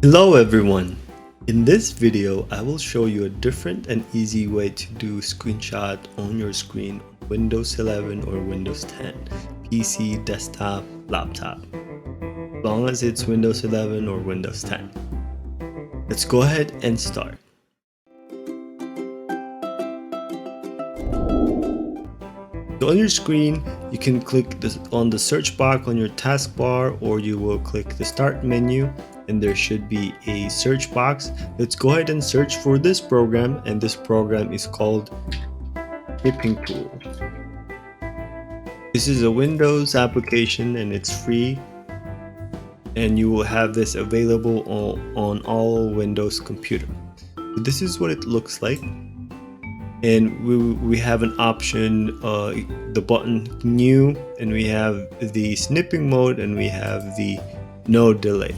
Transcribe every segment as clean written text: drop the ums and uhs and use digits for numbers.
Hello everyone! In this video, I will show you a different and easy way to do screenshot on your screen on Windows 11 or Windows 10, PC, desktop, laptop, as long as it's Windows 11 or Windows 10. Let's go ahead and start. So on your screen, you can click on the search box on your taskbar, or you will click the start menu and there should be a search box. Let's go ahead and search for this program, and this program is called Snipping tool. This is a Windows application and it's free, and you will have this available on all Windows computer. So this is what it looks like. And we have an option, the button new, and we have the snipping mode, and we have the no delay.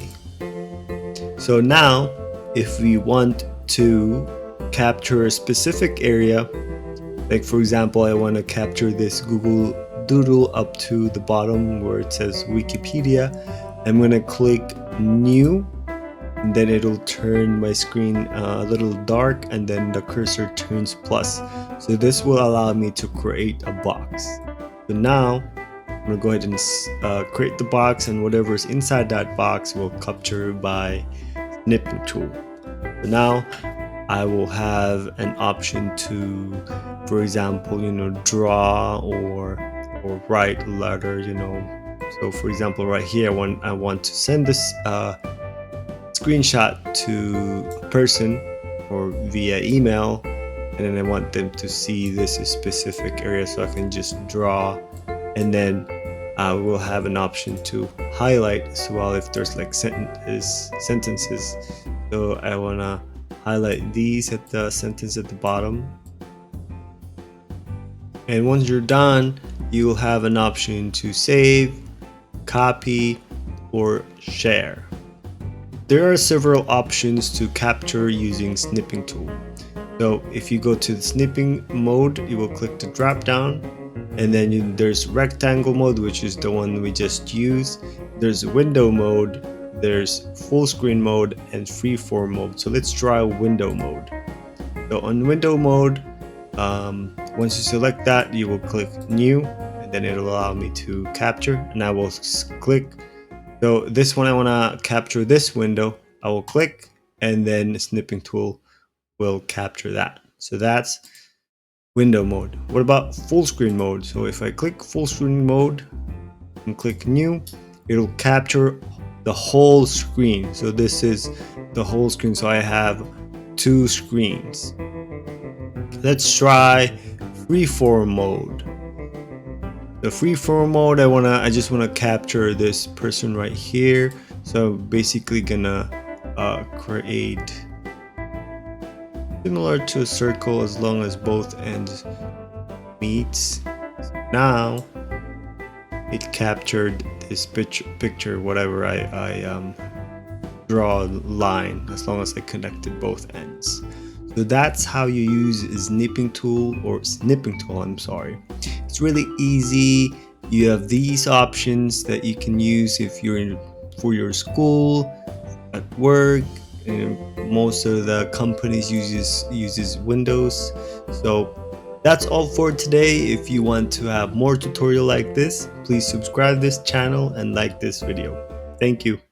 So now if we want to capture a specific area, like for example I want to capture this Google Doodle up to the bottom where it says Wikipedia, I'm going to click new, and then it'll turn my screen a little dark, and then the cursor turns plus. So this will allow me to create a box. So now I'm going to go ahead and create the box, and whatever's inside that box will capture by Snipping tool. So now I will have an option to, for example, draw or write a letter, So for example, right here, I want to send this screenshot to a person or via email, and then I want them to see this specific area, so I can just draw, and then we'll have an option to highlight as well if there's like sentences. So I want to highlight these at the sentence at the bottom, and once you're done, you will have an option to save, copy, or share. There are several options to capture using Snipping tool. So if you go to the snipping mode, you will click the drop down, and then there's rectangle mode, which is the one we just used. There's window mode, there's full screen mode, and freeform mode. So let's try window mode. So on window mode, once you select that, you will click new, and then it'll allow me to capture, and I will click. So this one, I want to capture this window, I will click, and then the snipping tool will capture that. So that's window mode. What about full screen mode? So if I click full screen mode and click new, it'll capture the whole screen. So this is the whole screen. So I have two screens. Let's try freeform mode. The freeform mode, I just want to capture this person right here. So basically gonna create similar to a circle as long as both ends meets. Now it captured this picture, whatever I draw a line, as long as I connected both ends. So that's how you use Snipping tool, or Snipping tool, I'm sorry. It's really easy. You have these options that you can use if you're for your school, at work, and most of the companies uses Windows. So that's all for today. If you want to have more tutorial like this, please subscribe this channel and like this video. Thank you.